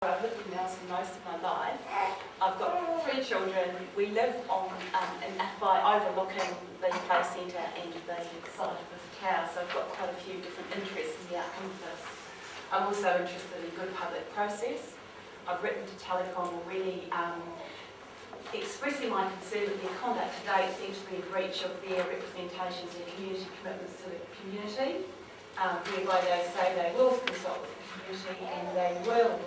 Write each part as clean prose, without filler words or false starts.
I've lived in Nelson most of my life. I've got 3 children. We live on in Atawhai, overlooking the play centre and the side of this tower, so I've got quite a few different interests in the outcome of this. I'm also interested in good public process. I've written to Telecom already expressing my concern that their conduct to date seems to be in breach of their representations and community commitments to the community, whereby they say they will consult with the community and they will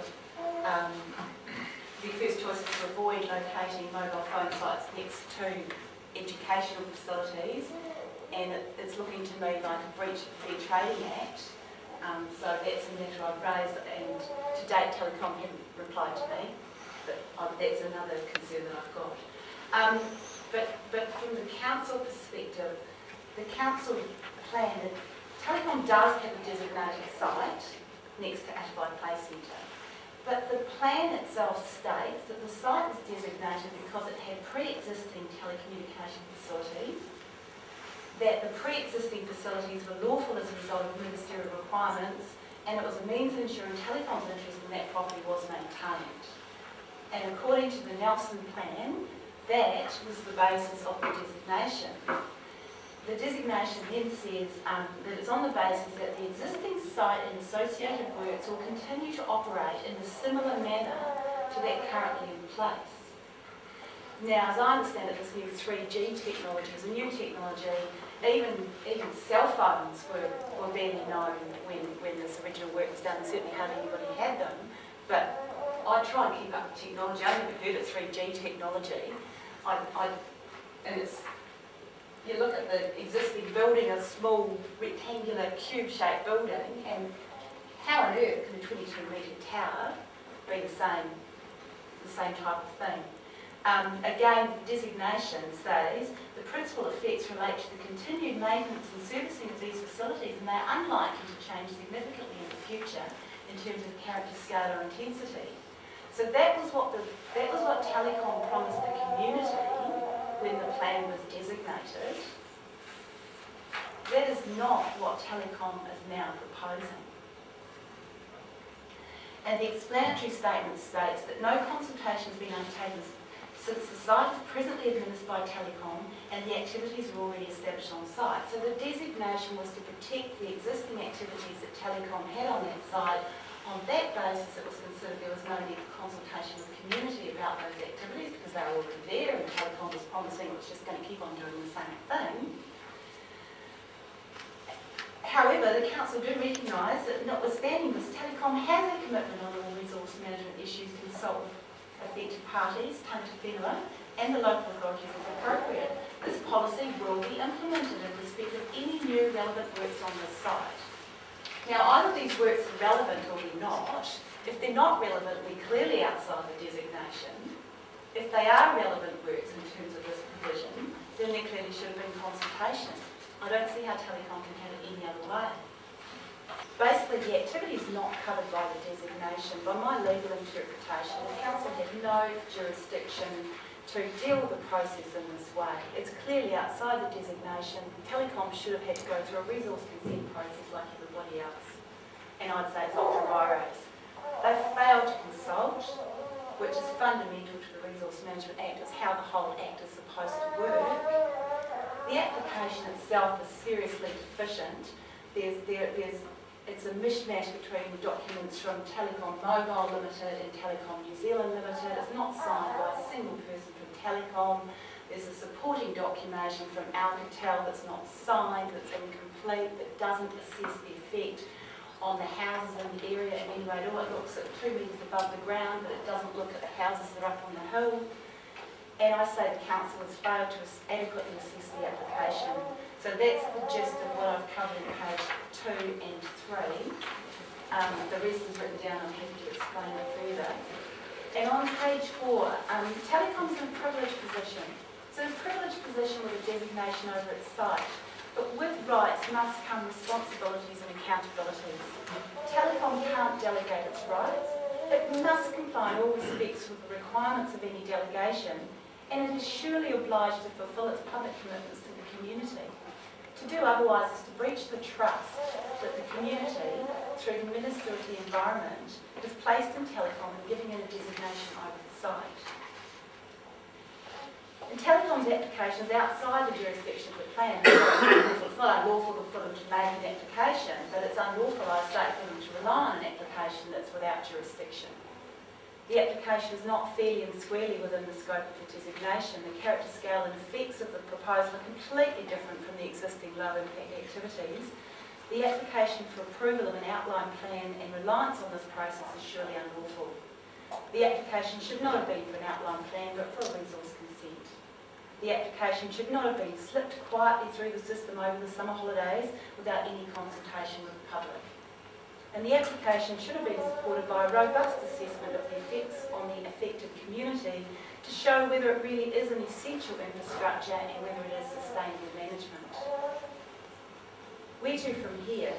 the first choice is to avoid locating mobile phone sites next to educational facilities, and it's looking to me like a breach of the Fair Trading Act. So that's a matter I've raised, and to date Telecom haven't replied to me, but that's another concern that I've got. But from the council perspective, the council plan, Telecom does have a designated site next to Atawhai Play Centre. But the plan itself states that the site was designated because it had pre-existing telecommunication facilities, that the pre-existing facilities were lawful as a result of ministerial requirements, and it was a means of ensuring Telecom's interest in that property was maintained. And according to the Nelson plan, that was the basis of the designation. The designation then says that it's on the basis that the existing site and associated works will continue to operate in a similar manner to that currently in place. Now, as I understand it, this new 3G technology is a new technology. Even cell phones were barely known when this original work was done, and certainly hardly anybody had them. But I try and keep up with technology. I never heard of 3G technology. And it's, you look at the existing building, a small rectangular cube-shaped building, and how on earth can a 22-metre tower be the same type of thing? Again, the designation says the principal effects relate to the continued maintenance and servicing of these facilities, and they are unlikely to change significantly in the future in terms of character, scale, or intensity. So that was what Telecom promised the community when the plan was designated. That is not what Telecom is now proposing. And the explanatory statement states that no consultation has been undertaken since the site is presently administered by Telecom and the activities are already established on site. So the designation was to protect the existing activities that Telecom had on that site. On that basis, it was considered there was no need for consultation with the community about those activities because they were already there, and Telecom was promising it was just going to keep on doing the same thing. However, the council do recognise that notwithstanding this, Telecom has a commitment on all resource management issues to consult with affected parties, Tangata Whenua, and the local authorities as appropriate. This policy will be implemented in respect of any new relevant works on this site. Now, either these works are relevant or they're not. If they're not relevant, we're clearly outside the designation. If they are relevant works in terms of this provision, then there clearly should have been consultation. I don't see how Telecom can have it any other way. Basically, the activity is not covered by the designation. By my legal interpretation, the council had no jurisdiction to deal with the process in this way. It's clearly outside the designation. Telecom should have had to go through a resource consent process like everybody else. And I'd say it's ultra vires. They failed to consult, which is fundamental to the Resource Management Act. It's how the whole Act is supposed to work. The application itself is seriously deficient. It's a mishmash between documents from Telecom Mobile Limited and Telecom New Zealand Limited. It's not signed by a single person from Telecom. There's a supporting documentation from Alcatel that's not signed, that's incomplete, that doesn't assess the effect on the houses in the area in any way at all. It looks at 2 metres above the ground, but it doesn't look at the houses that are up on the hill. And I say the council has failed to adequately assess the application. So that's the gist of what I've covered in page 2 and 3. The rest is written down, I'm happy to explain it further. And on page 4, Telecom's in a privileged position. It's in a privileged position with a designation over its site. But with rights must come responsibilities and accountabilities. Telecom can't delegate its rights. It must comply in all respects with the requirements of any delegation, and it is surely obliged to fulfil its public commitments to the community. To do otherwise is to breach the trust that the community, through the Minister of the Environment, has placed in Telecom and site. And Telecom's applications outside the jurisdiction of the plan. It's not unlawful for them to make an application, but it's unlawful, I say, for them to rely on an application that's without jurisdiction. The application is not fairly and squarely within the scope of the designation. The character scale and effects of the proposal are completely different from the existing low-impact activities. The application for approval of an outline plan and reliance on this process is surely unlawful. The application should not have been for an outline plan, but for a resource consent. The application should not have been slipped quietly through the system over the summer holidays without any consultation with the public. And the application should have been supported by a robust assessment of the effects on the affected community to show whether it really is an essential infrastructure and whether it is sustainable management. Where to from here?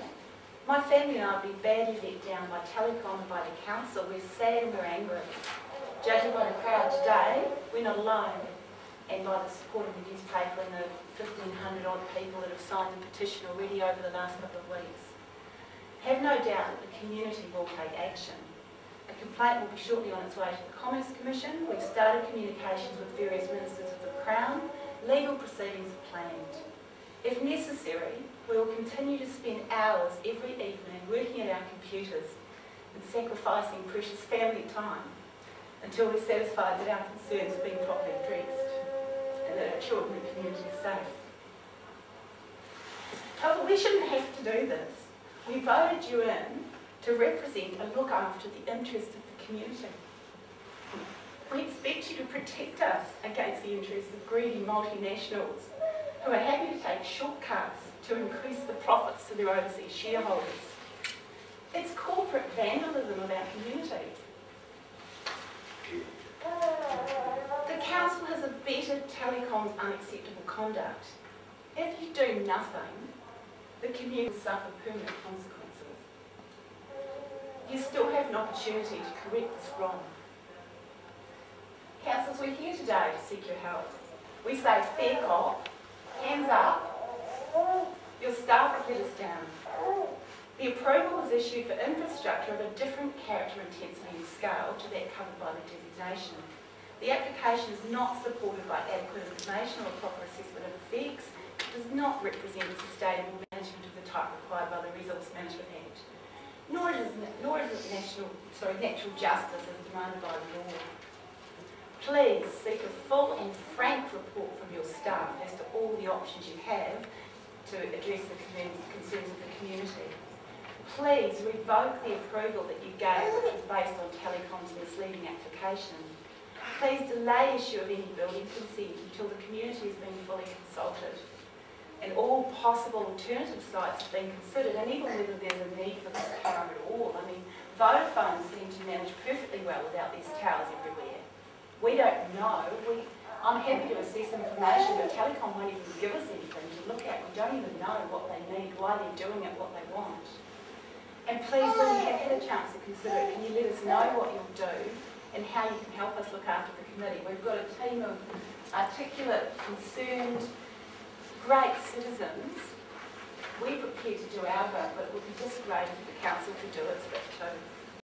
My family and I have been badly let down by Telecom and by the council. We're sad and we're angry. Judging by the crowd today, we're not alone. And by the support of the newspaper and the 1,500 odd people that have signed the petition already over the last couple of weeks. Have no doubt that the community will take action. A complaint will be shortly on its way to the Commerce Commission. We've started communications with various ministers of the Crown. Legal proceedings are planned. If necessary, we will continue to spend hours every evening working at our computers and sacrificing precious family time until we're satisfied that our concerns have been properly addressed and that our children and community are safe. However, we shouldn't have to do this. We voted you in to represent and look after the interests of the community. We expect you to protect us against the interests of greedy multinationals who are happy to take shortcuts to increase the profits to their overseas shareholders. It's corporate vandalism of our community. The council has abetted Telecom's unacceptable conduct. If you do nothing, the community will suffer permanent consequences. You still have an opportunity to correct this wrong. Councillors, we're here today to seek your help. We say fair cop, hands up, your staff have let us down. The approval was issued for infrastructure of a different character, intensity and scale to that covered by the designation. The application is not supported by adequate information or proper assessment of effects. It does not represent sustainable management of the type required by the Resource Management Act, nor is it natural justice as demanded by the law. Please seek a full and frank report from your staff as to all the options you have to address the concerns of the community. Please revoke the approval that you gave, which was based on Telecom's misleading application. Please delay issue of any building consent until the community has been fully consulted and all possible alternative sites have been considered, and even whether there's a need for this tower at all. I mean, Vodafone seem to manage perfectly well without these towers everywhere. We don't know. I'm happy to assess information, but Telecom won't even give us anything to look at. We don't even know what they need, why they're doing it, what they want. And please, when you have had a chance to consider it, can you let us know what you'll do and how you can help us look after the committee? We've got a team of articulate, concerned, great citizens. We're prepared to do our bit, but it would be just great if the council could do its bit too.